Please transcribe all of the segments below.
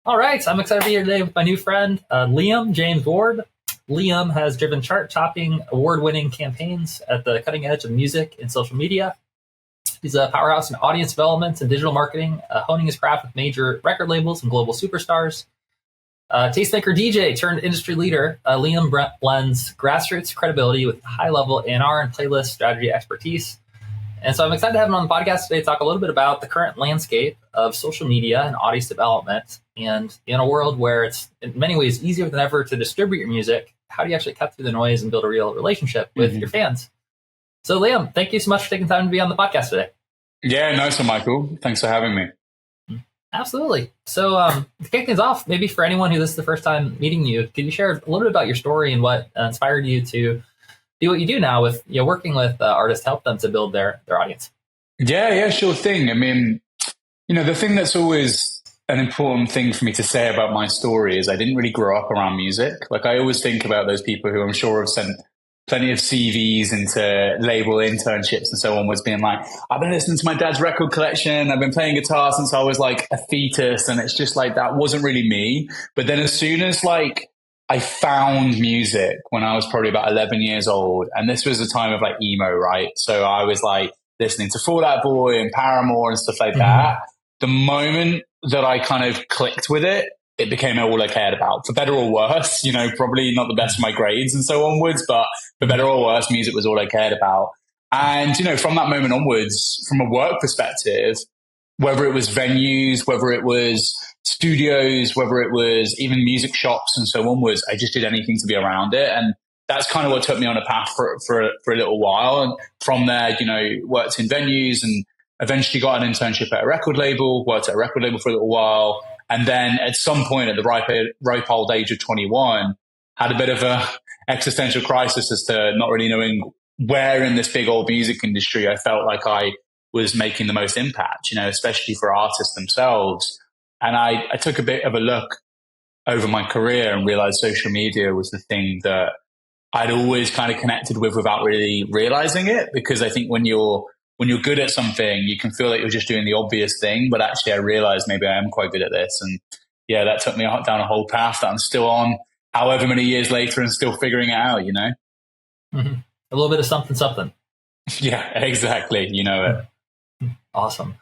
All right, so I'm excited to be here today with my new friend, Liam James Ward. Liam has driven chart-topping, award-winning campaigns at the cutting edge of music and social media. He's a powerhouse in audience development and digital marketing, honing his craft with major record labels and global superstars. Tastemaker DJ turned industry leader, Liam blends grassroots credibility with high-level A&R and playlist strategy expertise. And so I'm excited to have him on the podcast today to talk a little bit about the current landscape of social media and audience development. And in a world where it's in many ways easier than ever to distribute your music, how do you actually cut through the noise and build a real relationship with your fans? So Liam, thank you so much for taking time to be on the podcast today. Yeah, nice one, Michael. Thanks for having me. Absolutely. So to kick things off, maybe for anyone who this is the first time meeting you, could you share a little bit about your story and what inspired you to do what you do now with working with artists to help them to build their audience? Yeah, sure thing. I mean, the thing that's always an important thing for me to say about my story is I didn't really grow up around music. Like, I always think about those people who I'm sure have sent plenty of CVs into label internships and so on, was being like, I've been listening to my dad's record collection. I've been playing guitar since I was like a fetus. And it's just like, that wasn't really me. But then as soon as like I found music when I was probably about 11 years old, and this was a time of like emo, right? So I was like listening to Fall Out Boy and Paramore and stuff like that. The moment that I kind of clicked with it, it became all I cared about, for better or worse. Probably not the best of my grades and so onwards, but for better or worse, music was all I cared about. And, from that moment onwards, from a work perspective, whether it was venues, whether it was studios, whether it was even music shops and so onwards, I just did anything to be around it. And that's kind of what took me on a path for a little while. And from there, worked in venues and eventually got an internship at a record label, worked at a record label for a little while. And then at some point at the ripe old age of 21, had a bit of a existential crisis as to not really knowing where in this big old music industry I felt like I was making the most impact, especially for artists themselves. And I took a bit of a look over my career and realized social media was the thing that I'd always kind of connected with without really realizing it. Because I think when you're good at something, you can feel like you're just doing the obvious thing, but actually I realized maybe I am quite good at this. And yeah, that took me down a whole path that I'm still on however many years later and still figuring it out, A little bit of something. Yeah, exactly. You know it. Awesome.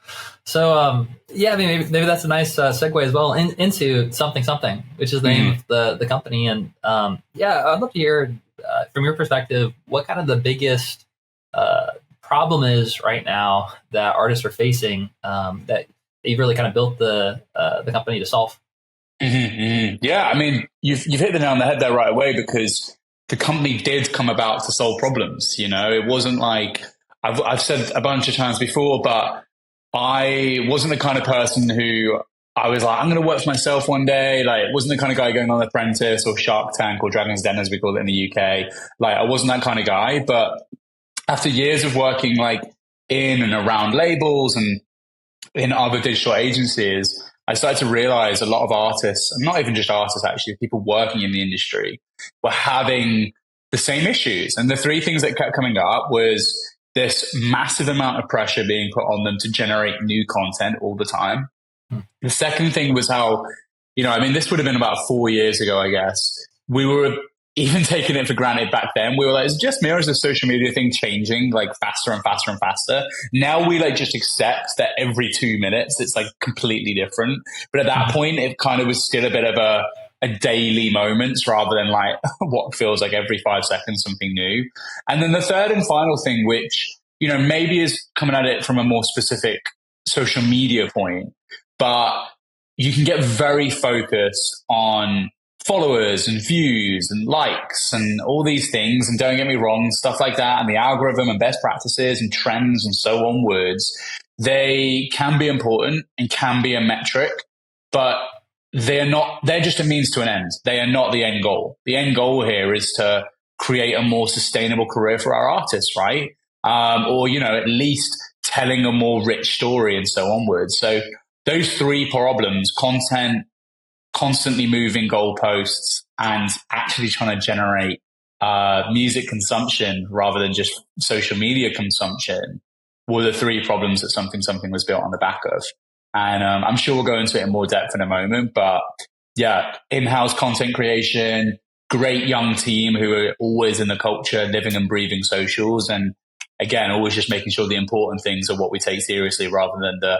So, maybe that's a nice segue as well into something, which is the name of the company. And I'd love to hear from your perspective, what kind of the biggest problem is right now that artists are facing that you've really kind of built the company to solve? Yeah, I mean, you've hit the nail on the head there right away, because the company did come about to solve problems. It wasn't like I've said a bunch of times before, but I wasn't the kind of person who I was like, I'm going to work for myself one day. Like, it wasn't the kind of guy going on Apprentice or Shark Tank or Dragon's Den, as we call it in the UK. Like, I wasn't that kind of guy. But after years of working like in and around labels and in other digital agencies, I started to realize a lot of artists, and not even just artists, actually, people working in the industry, were having the same issues. And the three things that kept coming up was this massive amount of pressure being put on them to generate new content all the time. The second thing was how, this would have been about 4 years ago, I guess. We were even taking it for granted back then. We were like, is it just me, or is the social media thing changing like faster and faster and faster? Now we like just accept that every 2 minutes it's like completely different. But at that point, it kind of was still a bit of a daily moments rather than like what feels like every 5 seconds something new. And then the third and final thing, which, maybe is coming at it from a more specific social media point, but you can get very focused on followers and views and likes and all these things. And don't get me wrong, stuff like that and the algorithm and best practices and trends and so onwards, they can be important and can be a metric, but they're just a means to an end. They are not the end goal. The end goal here is to create a more sustainable career for our artists, right? Or, at least telling a more rich story and so onwards. So those three problems, content, constantly moving goalposts, and actually trying to generate music consumption rather than just social media consumption, were the three problems that something was built on the back of. And I'm sure we'll go into it in more depth in a moment. But yeah, in-house content creation, great young team who are always in the culture, living and breathing socials. And again, always just making sure the important things are what we take seriously rather than the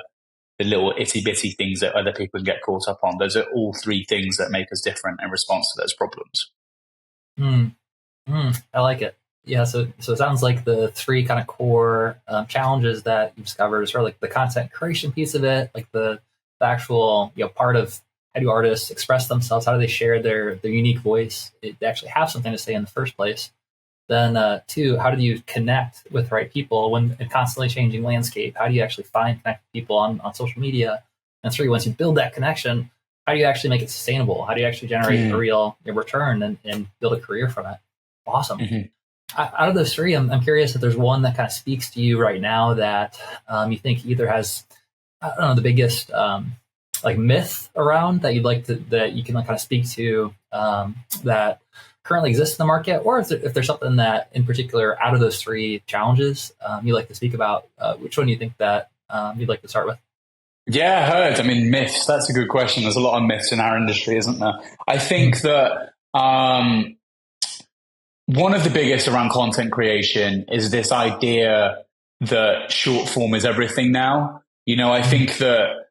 little itty bitty things that other people can get caught up on. Those are all three things that make us different in response to those problems. I like it. Yeah, so it sounds like the three kind of core challenges that you discovered is sort of like the content creation piece of it, like the actual part of how do artists express themselves, how do they share their unique voice, they actually have something to say in the first place. Then two, how do you connect with the right people when a constantly changing landscape? How do you actually connect people on social media? And three, once you build that connection, how do you actually make it sustainable? How do you actually generate a real return and build a career from it? Awesome. Out of those three, I'm curious if there's one that kind of speaks to you right now that you think either has, I don't know, the biggest like myth around that you'd like to, that you can kind of speak to that currently exists in the market, or if there's something that in particular out of those three challenges you'd like to speak about, which one do you think that you'd like to start with? Yeah, I heard. I mean, myths, that's a good question. There's a lot of myths in our industry, isn't there? I think that one of the biggest around content creation is this idea that short form is everything now. I think that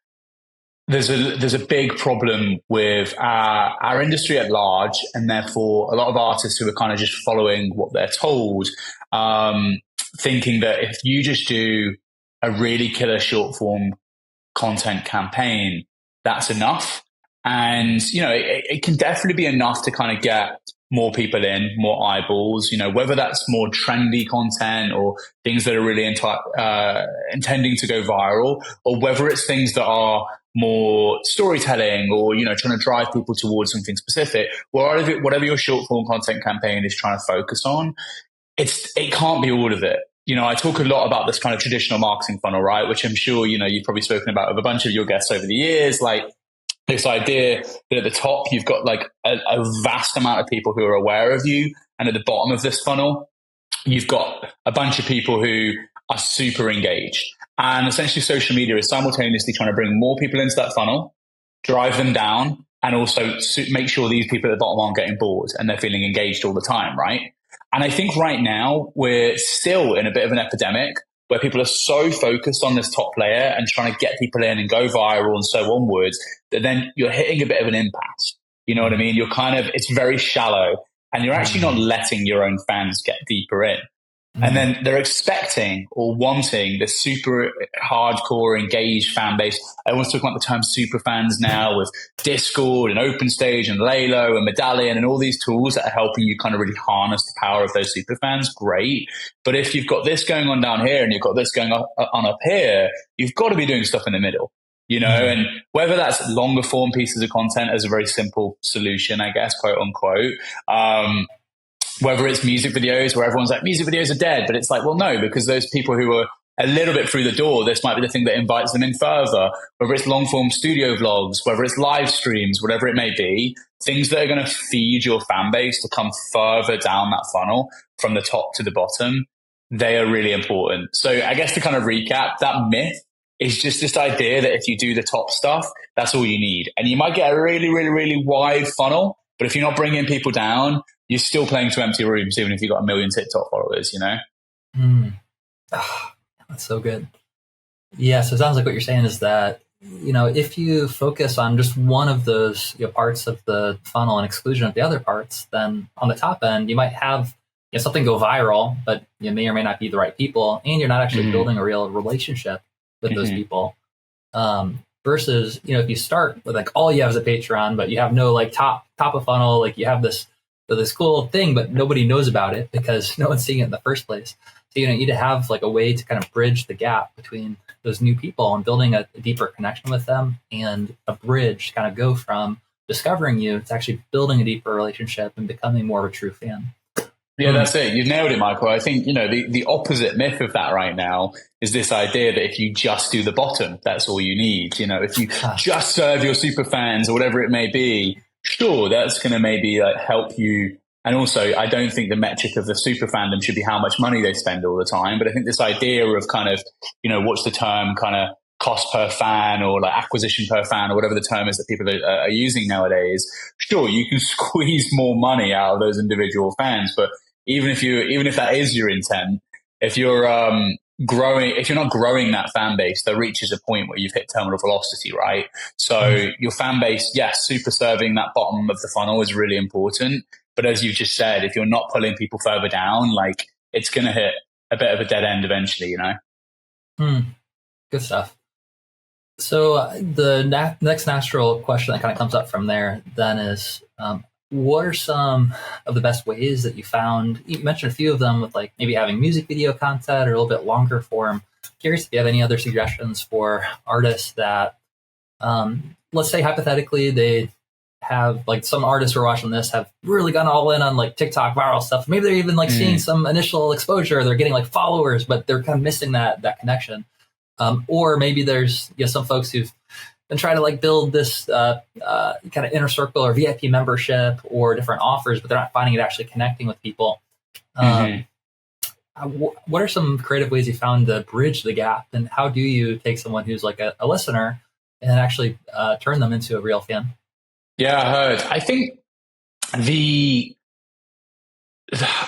there's a big problem with our industry at large, and therefore a lot of artists who are kind of just following what they're told, thinking that if you just do a really killer short form content campaign, that's enough. And, it can definitely be enough to kind of get more people in, more eyeballs, whether that's more trendy content or things that are really intending to go viral, or whether it's things that are more storytelling or, trying to drive people towards something specific. Whatever your short form content campaign is trying to focus on, it can't be all of it. I talk a lot about this kind of traditional marketing funnel, right? Which I'm sure, you've probably spoken about with a bunch of your guests over the years, like this idea that at the top, you've got like a vast amount of people who are aware of you. And at the bottom of this funnel, you've got a bunch of people who are super engaged. And essentially social media is simultaneously trying to bring more people into that funnel, drive them down, and also make sure these people at the bottom aren't getting bored and they're feeling engaged all the time, right? And I think right now we're still in a bit of an epidemic where people are so focused on this top layer and trying to get people in and go viral and so onwards, that then you're hitting a bit of an impasse. You know what I mean? It's very shallow, and you're actually not letting your own fans get deeper in. And then they're expecting or wanting this super hardcore engaged fan base. Everyone's talking about the term super fans now with Discord and OpenStage and Lalo and Medallion and all these tools that are helping you kind of really harness the power of those super fans. Great. But if you've got this going on down here and you've got this going on up here, you've got to be doing stuff in the middle. And whether that's longer form pieces of content as a very simple solution, I guess, quote unquote, whether it's music videos where everyone's like, music videos are dead, but it's like, well, no, because those people who are a little bit through the door, this might be the thing that invites them in further, whether it's long form studio vlogs, whether it's live streams, whatever it may be, things that are going to feed your fan base to come further down that funnel from the top to the bottom, they are really important. So I guess to kind of recap, that myth is just this idea that if you do the top stuff, that's all you need. And you might get a really, really, really wide funnel, but if you're not bringing people down, you're still playing to empty rooms, even if you've got 1 million TikTok followers, That's so good. Yeah, so it sounds like what you're saying is that, if you focus on just one of those parts of the funnel and exclusion of the other parts, then on the top end, you might have something go viral, but you may or may not be the right people, and you're not actually building a real relationship with those people. Versus, if you start with like all you have is a Patreon, but you have no like top of funnel, like you have this cool thing, but nobody knows about it because no one's seeing it in the first place. So you need to have like a way to kind of bridge the gap between those new people and building a deeper connection with them, and a bridge to kind of go from discovering you to actually building a deeper relationship and becoming more of a true fan. Yeah, that's it. You've nailed it, Michael. I think, the opposite myth of that right now is this idea that if you just do the bottom, that's all you need. If you just serve your super fans or whatever it may be, sure, that's going to maybe help you. And also, I don't think the metric of the super fandom should be how much money they spend all the time. But I think this idea of kind of, what's the term, kind of cost per fan or like acquisition per fan or whatever the term is that people are using nowadays, sure, you can squeeze more money out of those individual fans. But even if that is your intent, if you're if you're not growing that fan base, that reaches a point where you've hit terminal velocity, right? So your fan base, yes, super serving that bottom of the funnel is really important. But as you've just said, if you're not pulling people further down, like it's going to hit a bit of a dead end eventually, you know? Good stuff. So the next natural question that kind of comes up from there then is, what are some of the best ways that you found? You mentioned a few of them with like maybe having music video content or a little bit longer form. Curious if you have any other suggestions for artists that, let's say hypothetically, they have like some artists who are watching this have really gone all in on like TikTok viral stuff. Maybe they're even like seeing some initial exposure. They're getting like followers, but they're kind of missing that connection. Or maybe there's some folks who've been trying to like build this kind of inner circle or VIP membership or different offers, but they're not finding it actually connecting with people. What are some creative ways you found to bridge the gap, and how do you take someone who's like a listener and actually turn them into a real fan? Yeah, I heard. I think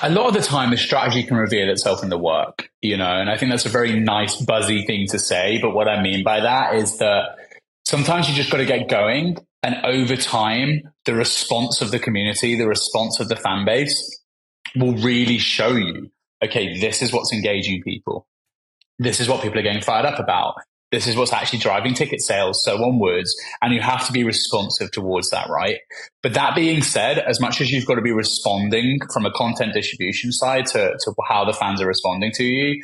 a lot of the time the strategy can reveal itself in the work, and I think that's a very nice buzzy thing to say. But what I mean by that is that sometimes you just got to get going, and over time, the response of the community, the response of the fan base will really show you, okay, this is what's engaging people. This is what people are getting fired up about. This is what's actually driving ticket sales, so onwards. And you have to be responsive towards that, right? But that being said, as much as you've got to be responding from a content distribution side to how the fans are responding to you,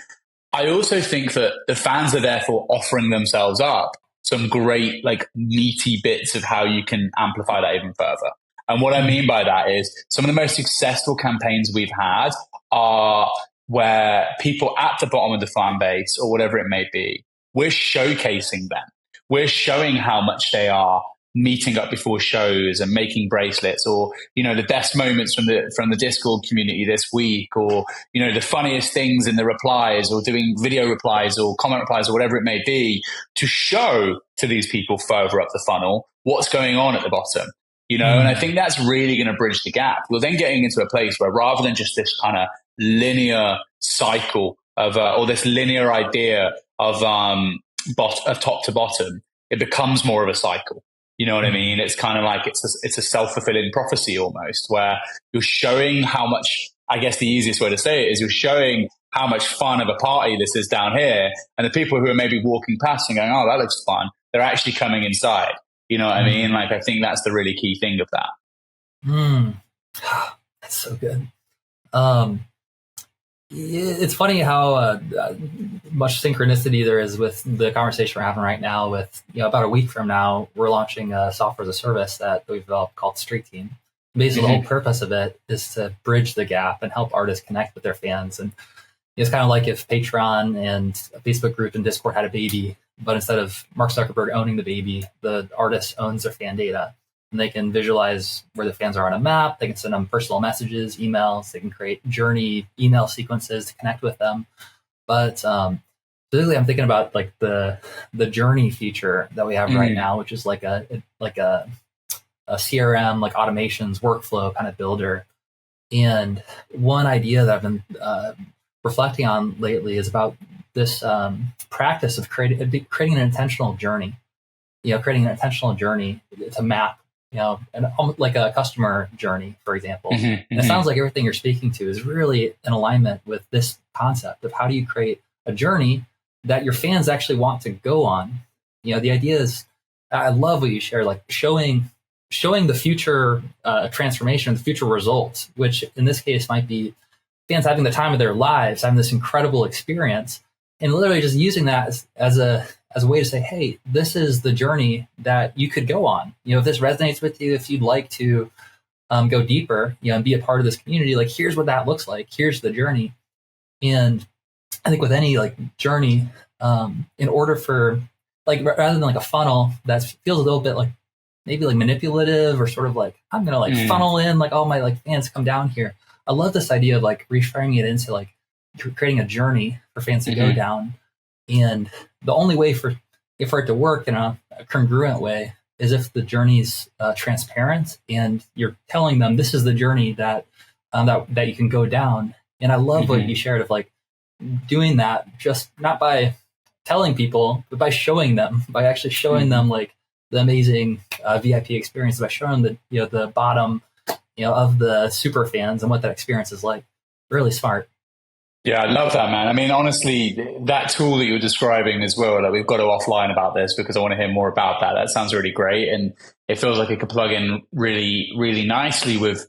I also think that the fans are therefore offering themselves up some great, like, meaty bits of how you can amplify that even further. And what I mean by that is some of the most successful campaigns we've had are where people at the bottom of the fan base or whatever it may be, we're showcasing them. We're showing how much they are meeting up before shows and making bracelets, or, the best moments from the Discord community this week, or, the funniest things in the replies, or doing video replies or comment replies or whatever it may be, to show to these people further up the funnel what's going on at the bottom. And I think that's really going to bridge the gap. We're then getting into a place where rather than just this kind of linear cycle of, or this linear idea of top to bottom, it becomes more of a cycle. You know what I mean? It's kind of like it's a self-fulfilling prophecy almost, where you're showing how much, I guess the easiest way to say it is you're showing how much fun of a party this is down here. And the people who are maybe walking past and going, oh, that looks fun, they're actually coming inside. You know what I mean? Like, I think that's the really key thing of that. That's so good. It's funny how much synchronicity there is with the conversation we're having right now. With about a week from now, we're launching a software as a service that we've developed called Street Team. Basically, the whole purpose of it is to bridge the gap and help artists connect with their fans. And it's kind of like if Patreon and a Facebook group and Discord had a baby, but instead of Mark Zuckerberg owning the baby, the artist owns their fan data. And they can visualize where the fans are on a map. They can send them personal messages, emails. They can create journey email sequences to connect with them. But specifically, I'm thinking about like the journey feature that we have right now, which is like a CRM, like automations workflow kind of builder. And one idea that I've been reflecting on lately is about this practice of creating an intentional journey. Creating an intentional journey to map. And like a customer journey, for example. And it sounds like everything you're speaking to is really in alignment with this concept of how do you create a journey that your fans actually want to go on. The idea is, I love what you share, like showing the future transformation, the future results, which in this case might be fans having the time of their lives, having this incredible experience, and literally just using that as a way to say, hey, this is the journey that you could go on. If this resonates with you, if you'd like to go deeper, and be a part of this community, like here's what that looks like. Here's the journey. And I think with any like journey, in order for like, rather than like a funnel that feels a little bit like maybe like manipulative or sort of like, I'm going to like funnel in like all my like fans come down here. I love this idea of like reframing it into like creating a journey for fans to go down. And the only way for for it to work in a congruent way is if the journey's transparent and you're telling them this is the journey that that you can go down. And I love what you shared of like doing that, just not by telling people, but by showing them, by actually showing them like the amazing VIP experience, by showing the the bottom of the super fans and what that experience is like. Really smart. Yeah, I love that, man. I mean, honestly, that tool that you're describing as well, like we've got to offline about this because I want to hear more about that. That sounds really great. And it feels like it could plug in really, really nicely with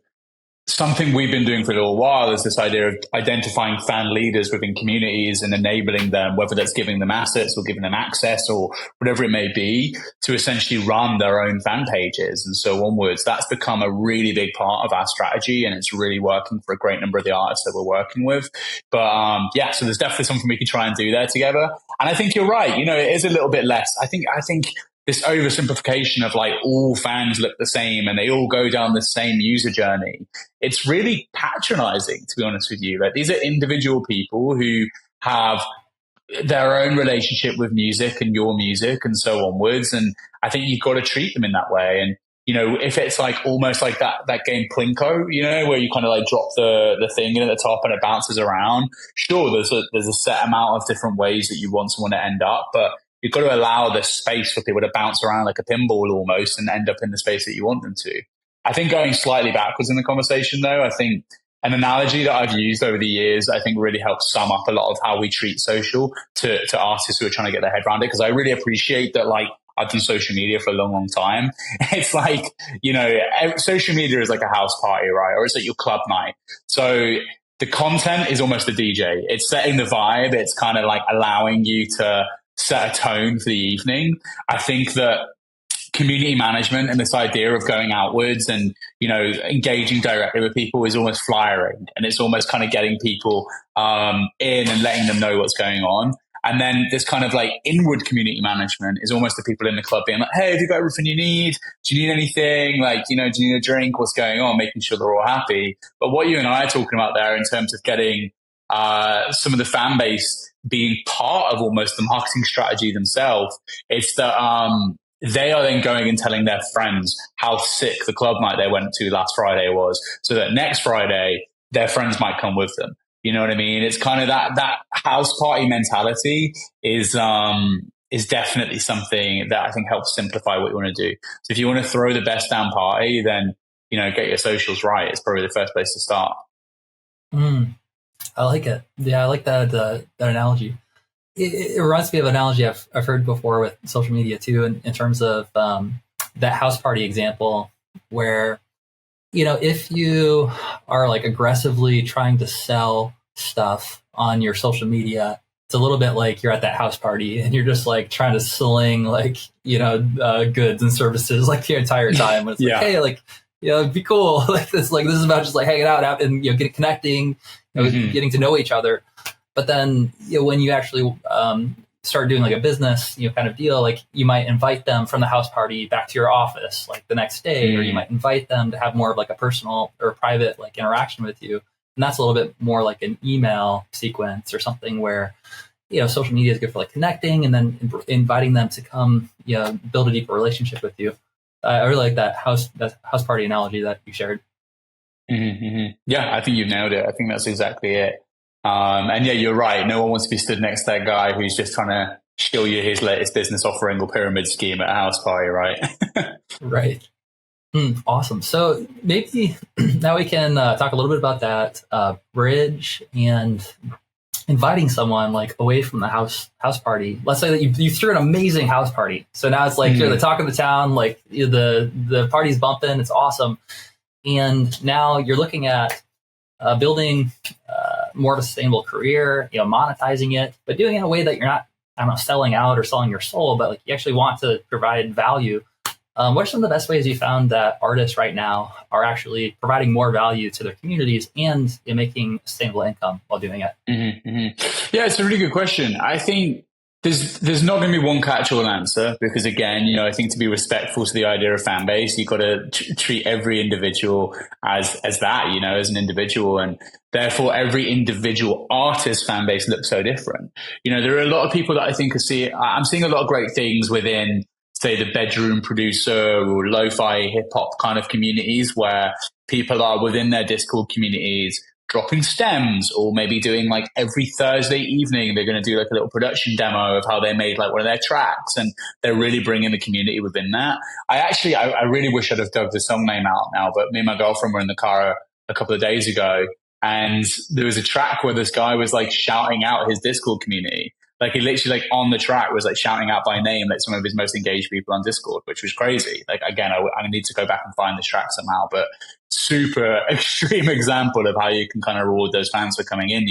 something we've been doing for a little while, is this idea of identifying fan leaders within communities and enabling them, whether that's giving them assets or giving them access or whatever it may be, to essentially run their own fan pages and so onwards. That's become a really big part of our strategy, and it's really working for a great number of the artists that we're working with. But yeah, so there's definitely something we can try and do there together. And I think you're right. It is a little bit less. I think this oversimplification of like all fans look the same and they all go down the same user journey, it's really patronizing, to be honest with you. Like, these are individual people who have their own relationship with music and your music and so onwards. And I think you've got to treat them in that way. And, if it's like almost like that game Plinko, where you kind of like drop the thing in at the top and it bounces around. Sure, there's a set amount of different ways that you want someone to end up, but you've got to allow the space for people to bounce around like a pinball almost and end up in the space that you want them to. I think going slightly backwards in the conversation, though, I think an analogy that I've used over the years, I think really helps sum up a lot of how we treat social to artists who are trying to get their head around it. Because I really appreciate that, like, I've done social media for a long, long time. It's like, social media is like a house party, right? Or it's like your club night. So the content is almost the DJ. It's setting the vibe. It's kind of like allowing you to set a tone for the evening. I think that community management and this idea of going outwards and, engaging directly with people is almost flyering, and it's almost kind of getting people in and letting them know what's going on. And then this kind of like inward community management is almost the people in the club being like, hey, have you got everything you need? Do you need anything? Like, do you need a drink? What's going on? Making sure they're all happy. But what you and I are talking about there in terms of getting some of the fan base being part of almost the marketing strategy themselves, it's that they are then going and telling their friends how sick the club night they went to last Friday was, so that next Friday their friends might come with them. You know what I mean? It's kind of that house party mentality is definitely something that I think helps simplify what you want to do. So if you want to throw the best damn party, then get your socials right. It's probably the first place to start. I like it. Yeah, I like that analogy. It reminds me of an analogy I've heard before with social media too, in terms of that house party example, where if you are like aggressively trying to sell stuff on your social media, it's a little bit like you're at that house party and you're just like trying to sling like goods and services like the entire time. It's like, hey, like be cool. Like this is about just like hanging out and getting connecting, getting to know each other. But then when you actually start doing like a business kind of deal, like you might invite them from the house party back to your office like the next day, or you might invite them to have more of like a personal or private like interaction with you. And that's a little bit more like an email sequence or something where social media is good for like connecting and then inviting them to come build a deeper relationship with you. I really like that house party analogy that you shared. Yeah, I think you've nailed it. I think that's exactly it. And yeah, you're right. No one wants to be stood next to that guy who's just trying to show you his latest business offering or pyramid scheme at a house party, right? Right. Awesome. So maybe now we can talk a little bit about that bridge and inviting someone like away from the house party. Let's say that you threw an amazing house party. So now it's like you're the talk of the town, like the party's bumping. It's awesome. And now you're looking at building more of a sustainable career, monetizing it, but doing it in a way that you're not, selling out or selling your soul, but like you actually want to provide value. What are some of the best ways you found that artists right now are actually providing more value to their communities and making sustainable income while doing it? Yeah, it's a really good question. I think there's not going to be one catch-all answer because, again, I think to be respectful to the idea of fan base, you've got to treat every individual as that, as an individual, and therefore every individual artist fan base looks so different. There are a lot of people that I think I'm seeing a lot of great things within, say, the bedroom producer or lo-fi hip hop kind of communities where people are within their Discord communities dropping stems, or maybe doing like every Thursday evening, they're going to do like a little production demo of how they made like one of their tracks, and they're really bringing the community within that. I really wish I'd have dug the song name out now, but me and my girlfriend were in the car a couple of days ago, and there was a track where this guy was like shouting out his Discord community. Like he literally like on the track was like shouting out by name like some of his most engaged people on Discord, which was crazy. Like again, I need to go back and find this track somehow, but super extreme example of how you can kind of reward those fans for coming in,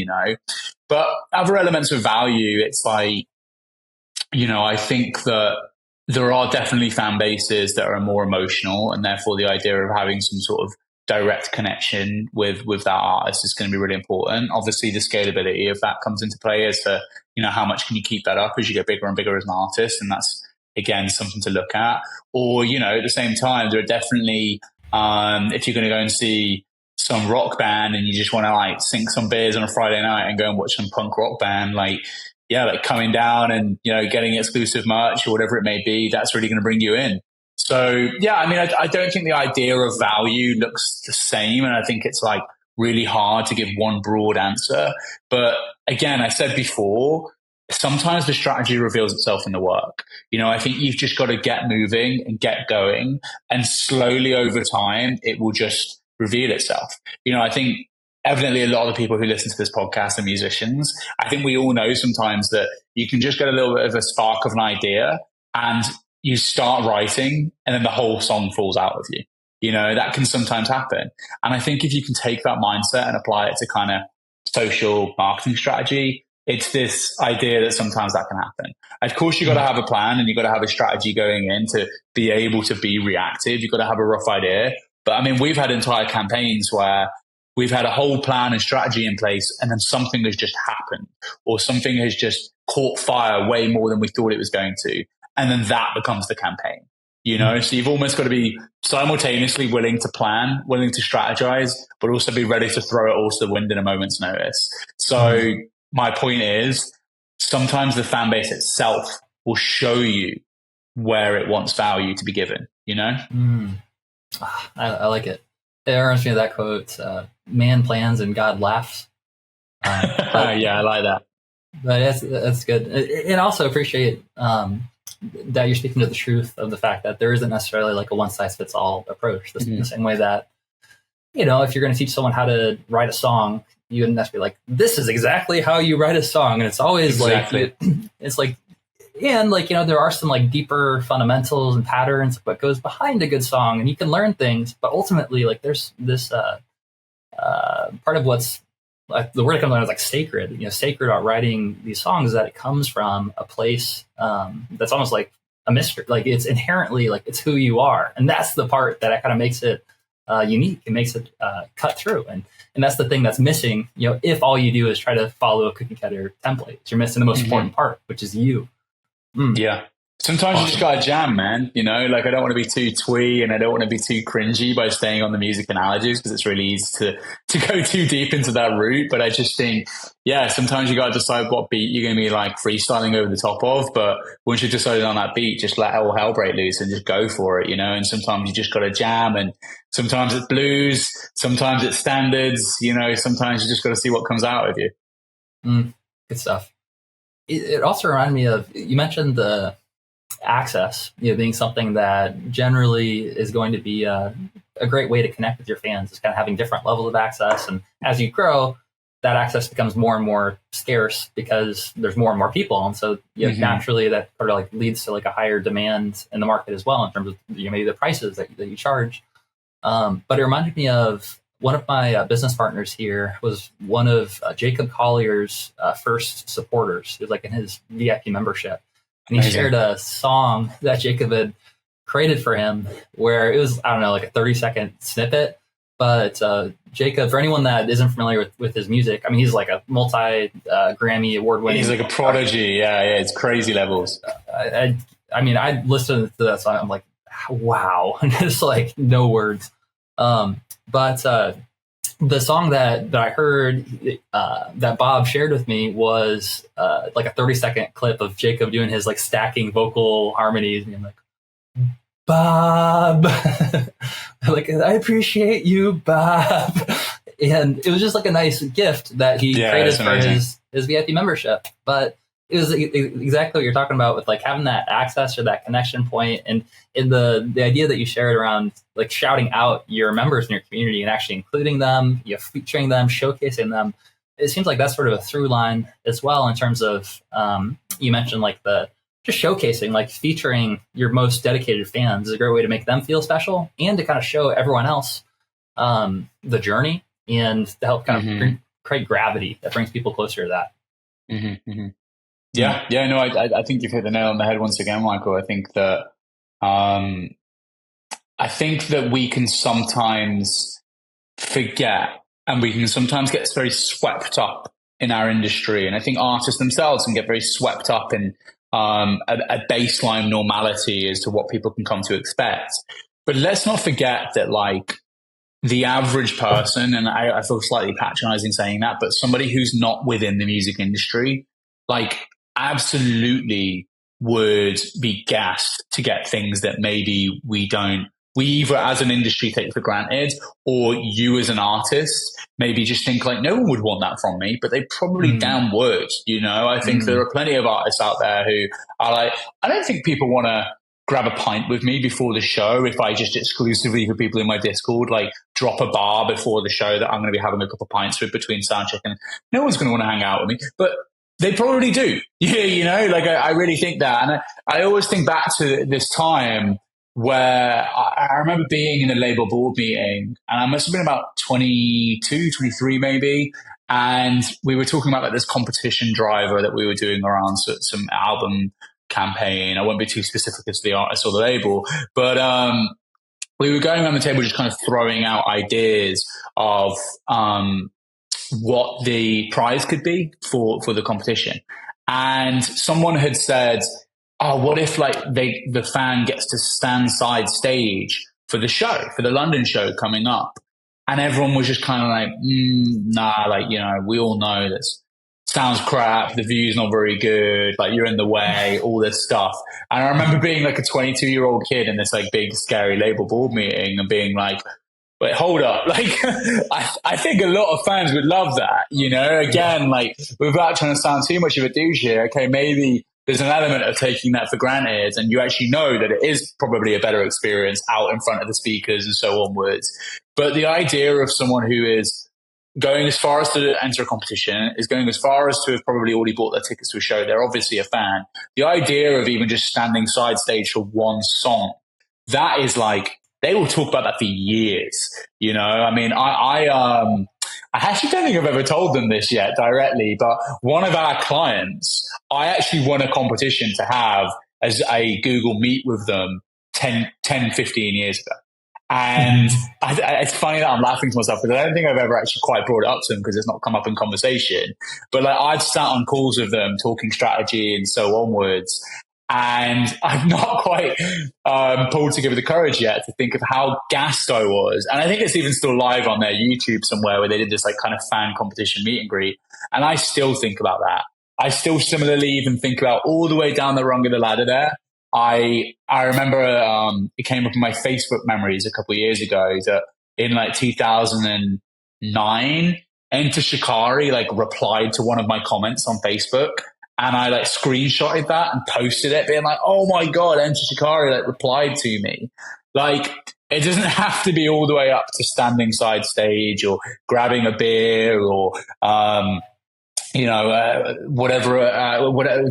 But other elements of value, it's like, I think that there are definitely fan bases that are more emotional, and therefore the idea of having some sort of direct connection with that artist is going to be really important. Obviously, the scalability of that comes into play as to, how much can you keep that up as you get bigger and bigger as an artist, and that's again something to look at. Or at the same time, there are definitely if you're going to go and see some rock band and you just want to like sink some beers on a Friday night and go and watch some punk rock band, like coming down and getting exclusive merch or whatever it may be, that's really going to bring you in. So I don't think the idea of value looks the same, and I think it's like really hard to give one broad answer. But again, I said before, sometimes the strategy reveals itself in the work. I think you've just got to get moving and get going, and slowly over time, it will just reveal itself. I think evidently a lot of the people who listen to this podcast are musicians. I think we all know sometimes that you can just get a little bit of a spark of an idea and you start writing and then the whole song falls out of you. That can sometimes happen. And I think if you can take that mindset and apply it to kind of social marketing strategy, it's this idea that sometimes that can happen. Of course, you've got to have a plan and you've got to have a strategy going in to be able to be reactive. You've got to have a rough idea. But we've had entire campaigns where we've had a whole plan and strategy in place, and then something has just happened, or something has just caught fire way more than we thought it was going to. And then that becomes the campaign, So you've almost got to be simultaneously willing to plan, willing to strategize, but also be ready to throw it all to the wind in a moment's notice. So my point is, sometimes the fan base itself will show you where it wants value to be given, I like it. It reminds me of that quote, man plans and God laughs. Yeah, I like that. But that's good. And also appreciate that you're speaking to the truth of the fact that there isn't necessarily like a one-size-fits-all approach. The same way that, if you're going to teach someone how to write a song, you wouldn't necessarily like, this is exactly how you write a song. And it's always like, it's like, and like, there are some like deeper fundamentals and patterns, what goes behind a good song, and you can learn things, but ultimately like there's this part of what's like the word that comes out is like sacred, sacred about writing these songs, is that it comes from a place that's almost like a mystery. Like it's inherently like it's who you are. And that's the part that kind of makes it unique. It makes it cut through. And that's the thing that's missing, if all you do is try to follow a cookie cutter template. You're missing the most important part, which is you. Yeah. Sometimes you just got to jam, man. Like I don't want to be too twee and I don't want to be too cringy by staying on the music analogies, because it's really easy to go too deep into that route. But I just think, sometimes you got to decide what beat you're going to be like freestyling over the top of. But once you've decided on that beat, just let all hell break loose and just go for it, And sometimes you just got to jam, and sometimes it's blues, sometimes it's standards, sometimes you just got to see what comes out of you. Good stuff. It also reminded me of, you mentioned the access, being something that generally is going to be a great way to connect with your fans, is kind of having different levels of access. And as you grow, that access becomes more and more scarce because there's more and more people. And so naturally that sort of like leads to like a higher demand in the market as well, in terms of maybe the prices that you charge. But it reminded me of one of my business partners here was one of Jacob Collier's first supporters. He was like in his VIP membership. And he shared a song that Jacob had created for him where it was, I don't know, like a 30-second snippet. But Jacob, for anyone that isn't familiar with his music, I mean, he's like a multi Grammy award winning. He's like a prodigy. Yeah, it's crazy levels. I mean, I listened to that song. I'm like, wow, just like no words. But the song that I heard that Bob shared with me was like a 30-second clip of Jacob doing his like stacking vocal harmonies, and I'm like, Bob, like, I appreciate you, Bob. And it was just like a nice gift that he created for his VIP membership. But it was exactly what you're talking about with like having that access or that connection point, and in the idea that you shared around like shouting out your members in your community and actually including them, featuring them, showcasing them. It seems like that's sort of a through line as well in terms of you mentioned like the just showcasing, like featuring your most dedicated fans is a great way to make them feel special and to kind of show everyone else the journey and to help kind of create gravity that brings people closer to that. Yeah, no, I think you've hit the nail on the head once again, Michael. I think that we can sometimes forget, and we can sometimes get very swept up in our industry. And I think artists themselves can get very swept up in a baseline normality as to what people can come to expect. But let's not forget that, like, the average person, and I feel slightly patronizing saying that, but somebody who's not within the music industry, like, absolutely would be gassed to get things that maybe we either as an industry take for granted, or you as an artist maybe just think like, no one would want that from me, but they probably damn would. I think there are plenty of artists out there who are like, I don't think people want to grab a pint with me before the show if I just exclusively for people in my Discord like drop a bar before the show that I'm going to be having a couple of pints with between soundcheck, and no one's going to want to hang out with me, but they probably do. Like I really think that. And I always think back to this time where I remember being in a label board meeting, and I must have been about 22, 23 maybe. And we were talking about like this competition driver that we were doing around some album campaign. I won't be too specific as to the artist or the label, but we were going around the table just kind of throwing out ideas of what the prize could be for the competition. And someone had said, oh, what if like the fan gets to stand side stage for the show, for the London show coming up? And everyone was just kind of like, nah, like, we all know this sounds crap. The view's not very good. Like, you're in the way, all this stuff. And I remember being like a 22-year-old kid in this like big, scary label board meeting and being like, wait, hold up. Like, I think a lot of fans would love that, again, like, without trying to sound too much of a douche here. Okay, maybe there's an element of taking that for granted, and you actually know that it is probably a better experience out in front of the speakers and so onwards. But the idea of someone who is going as far as to enter a competition, is going as far as to have probably already bought their tickets to a show, they're obviously a fan. The idea of even just standing side stage for one song, that is like, they will talk about that for years. I mean, I actually don't think I've ever told them this yet directly, but one of our clients, I actually won a competition to have as a Google Meet with them 10, 15 years ago. And it's funny that I'm laughing to myself because I don't think I've ever actually quite brought it up to them because it's not come up in conversation. But like, I've sat on calls with them talking strategy and so onwards. And I've not quite pulled together the courage yet to think of how gassed I was. And I think it's even still live on their YouTube somewhere where they did this like kind of fan competition meet and greet. And I still think about that. I still similarly even think about all the way down the rung of the ladder there. I remember it came up in my Facebook memories a couple of years ago that in like 2009, Enter Shikari like replied to one of my comments on Facebook. And I like screenshotted that and posted it being like, oh my God, Enter Shikari like replied to me. Like, it doesn't have to be all the way up to standing side stage or grabbing a beer or, whatever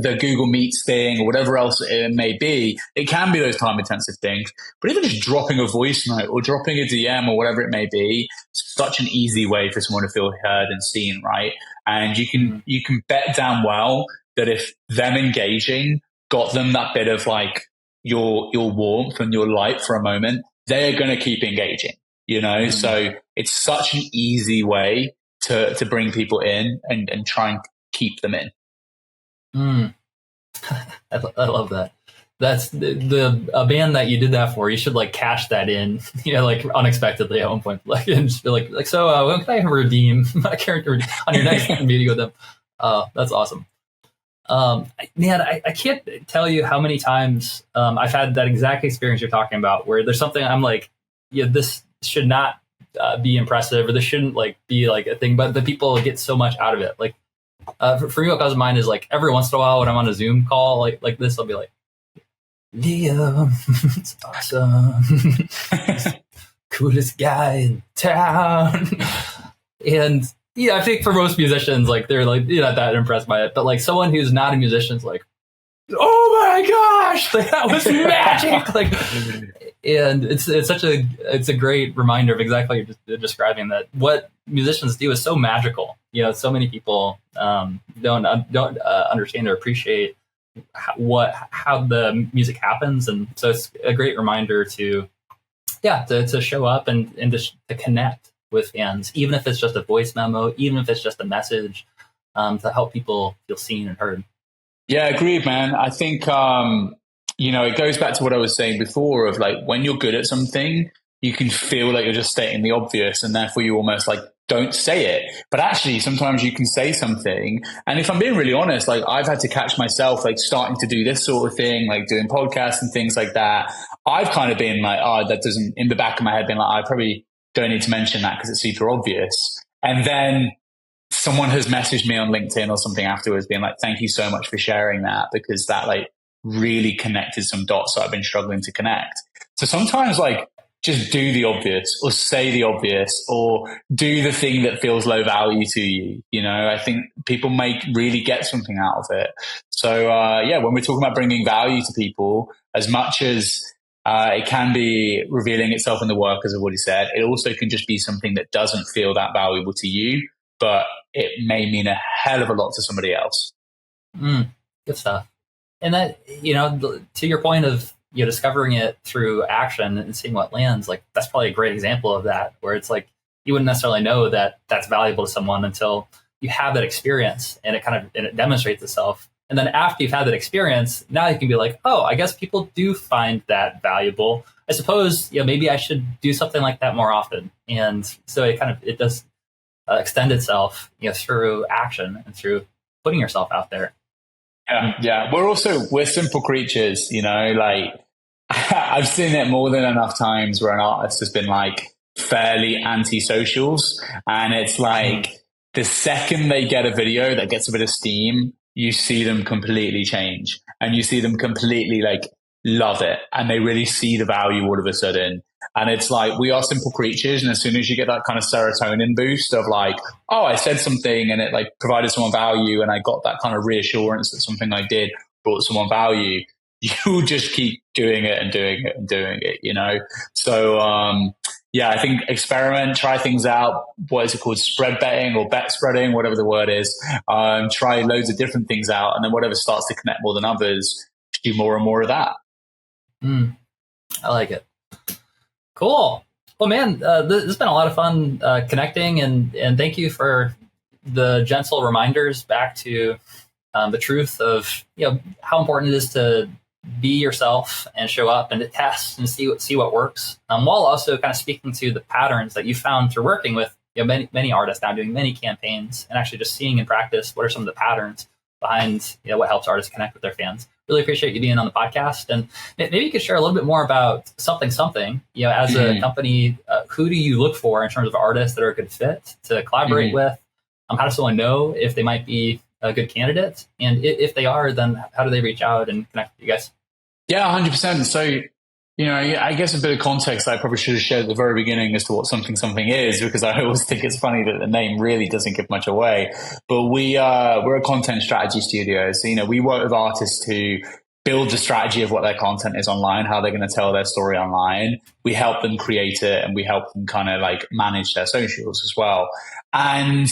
the Google Meets thing or whatever else it may be. It can be those time intensive things, but even just dropping a voice note or dropping a DM or whatever it may be, such an easy way for someone to feel heard and seen, right? And you can bet damn well that if them engaging got them that bit of like your warmth and your light for a moment, they are going to keep engaging. you know? So it's such an easy way to bring people in and try and keep them in. I love that. That's the a band that you did that for. You should like cash that in, like unexpectedly at one point, like and just be like, so when can I redeem my character on your next meeting with them? That's awesome. Man, I can't tell you how many times I've had that exact experience you're talking about, where there's something I'm like, yeah, this should not be impressive, or this shouldn't like be like a thing, but the people get so much out of it. Like for me, what comes to mind is like every once in a while when I'm on a Zoom call like this, I'll be like, Liam, it's awesome. Coolest guy in town. And I think for most musicians, like they're like not that impressed by it. But like someone who's not a musician is like, oh my gosh, like that was magic. Like, and it's a great reminder of exactly what you're describing, that what musicians do is so magical. So many people don't understand or appreciate how the music happens, and so it's a great reminder to show up and to connect with fans, even if it's just a voice memo, even if it's just a message, to help people feel seen and heard. Yeah, agreed, man. I think it goes back to what I was saying before of like, when you're good at something, you can feel like you're just stating the obvious, and therefore you almost like don't say it. But actually, sometimes you can say something. And if I'm being really honest, like I've had to catch myself like starting to do this sort of thing, like doing podcasts and things like that. I've kind of been like, that doesn't, in the back of my head, been like, I probably don't need to mention that because it's super obvious. And then someone has messaged me on LinkedIn or something afterwards being like, thank you so much for sharing that, because that like really connected some dots that I've been struggling to connect. So sometimes like just do the obvious, or say the obvious, or do the thing that feels low value to you. I think people really get something out of it. So when we're talking about bringing value to people, as much as it can be revealing itself in the work, as I've already said, it also can just be something that doesn't feel that valuable to you, but it may mean a hell of a lot to somebody else. Good stuff. And that, to your point of discovering it through action and seeing what lands, like that's probably a great example of that, where it's like you wouldn't necessarily know that that's valuable to someone until you have that experience, and it demonstrates itself. And then after you've had that experience, now you can be like, oh, I guess people do find that valuable. I suppose, maybe I should do something like that more often. And so it does extend itself, through action and through putting yourself out there. Yeah. We're simple creatures, like I've seen it more than enough times where an artist has been like fairly anti-socials, and it's like the second they get a video that gets a bit of steam, you see them completely change, and you see them completely like love it, and they really see the value all of a sudden. And it's like, we are simple creatures, and as soon as you get that kind of serotonin boost of like, oh, I said something and it like provided someone value, and I got that kind of reassurance that something I did brought someone value, you just keep doing it and doing it and doing it, So I think experiment, try things out. What is it called? Spread betting or bet spreading, whatever the word is. Try loads of different things out, and then whatever starts to connect more than others, do more and more of that. I like it. Cool. Well, man, this has been a lot of fun connecting, and thank you for the gentle reminders back to the truth of how important it is to be yourself and show up and to test and see what works, while also kind of speaking to the patterns that you found through working with many artists now, doing many campaigns, and actually just seeing in practice what are some of the patterns behind what helps artists connect with their fans. Really appreciate you being on the podcast, and maybe you could share a little bit more about something. As a company, who do you look for in terms of artists that are a good fit to collaborate with? How does someone know if they might be a good candidate, and if they are, then how do they reach out and connect with you guys? Yeah, 100%. So, I guess a bit of context I probably should have shared at the very beginning as to what something is, because I always think it's funny that the name really doesn't give much away. But we're a content strategy studio. So, we work with artists to build the strategy of what their content is online, how they're going to tell their story online. We help them create it, and we help them kind of like manage their socials as well. And,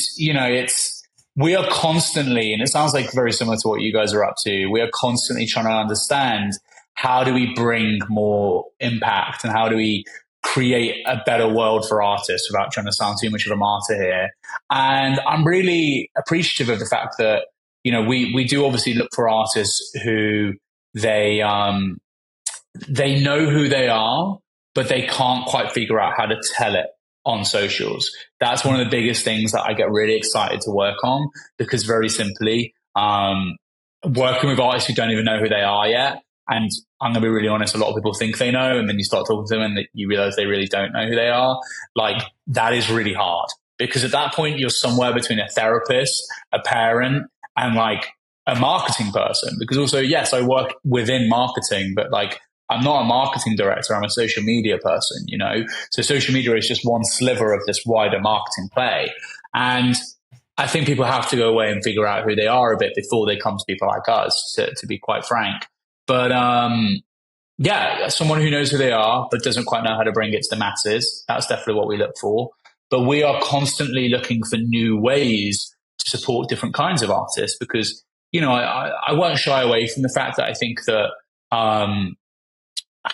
we are constantly, and it sounds like very similar to what you guys are up to, we are constantly trying to understand, how do we bring more impact, and how do we create a better world for artists without trying to sound too much of a martyr here. And I'm really appreciative of the fact that, we do obviously look for artists who they know who they are, but they can't quite figure out how to tell it on socials. That's one of the biggest things that I get really excited to work on, because very simply, working with artists who don't even know who they are yet. And I'm going to be really honest, a lot of people think they know, and then you start talking to them and you realize they really don't know who they are. Like, that is really hard, because at that point you're somewhere between a therapist, a parent, and like a marketing person. Because also, yes, I work within marketing, but like, I'm not a marketing director. I'm a social media person, So social media is just one sliver of this wider marketing play. And I think people have to go away and figure out who they are a bit before they come to people like us, to be quite frank. But someone who knows who they are but doesn't quite know how to bring it to the masses, that's definitely what we look for. But we are constantly looking for new ways to support different kinds of artists, because, I won't shy away from the fact that I think that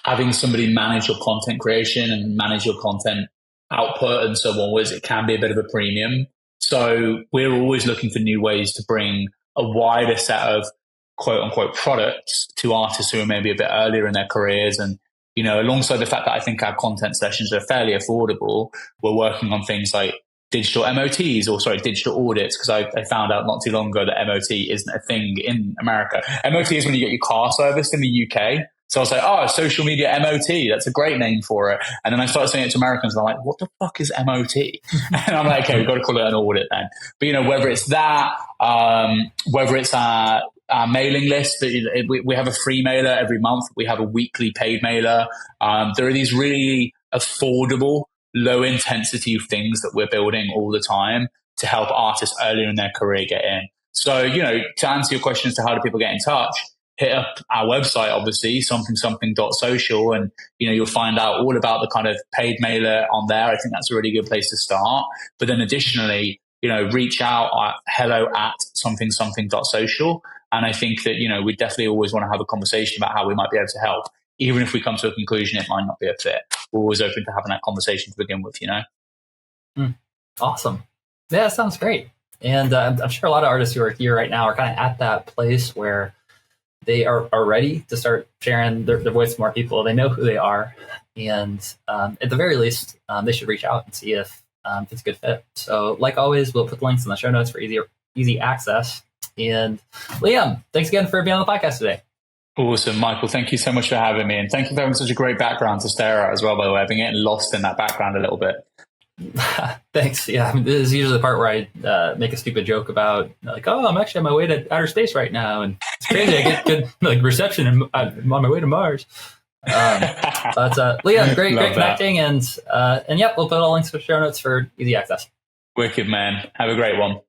having somebody manage your content creation and manage your content output and so on, it can be a bit of a premium. So we're always looking for new ways to bring a wider set of quote unquote products to artists who are maybe a bit earlier in their careers. And, alongside the fact that I think our content sessions are fairly affordable, we're working on things like digital digital audits, because I found out not too long ago that MOT isn't a thing in America. MOT is when you get your car serviced in the UK. So I was like, social media MOT, that's a great name for it. And then I started saying it to Americans, and I'm like, what the fuck is MOT? And I'm like, okay, we've got to call it an audit then. But, whether it's that, whether it's our mailing list, we have a free mailer every month. We have a weekly paid mailer. There are these really affordable, low intensity things that we're building all the time to help artists earlier in their career get in. So, to answer your question as to how do people get in touch, hit up our website, obviously, something.social, and, you'll find out all about the kind of paid mailer on there. I think that's a really good place to start. But then additionally, reach out at hello@something.social. And I think that, we definitely always want to have a conversation about how we might be able to help. Even if we come to a conclusion, it might not be a fit. We're always open to having that conversation to begin with, Awesome. Yeah, that sounds great. And I'm sure a lot of artists who are here right now are kind of at that place where they are ready to start sharing their voice to more people. They know who they are. And at the very least, they should reach out and see if it's a good fit. So like always, we'll put the links in the show notes for easy access. And Liam, thanks again for being on the podcast today. Awesome, Michael. Thank you so much for having me. And thank you for having such a great background to stare at as well, by the way. I've been getting lost in that background a little bit. Thanks. Yeah, this is usually the part where I make a stupid joke about like, I'm actually on my way to outer space right now, and it's crazy. I get good reception, and I'm on my way to Mars. But Liam, great connecting, and yep, we'll put all links in the show notes for easy access. Wicked, man. Have a great one.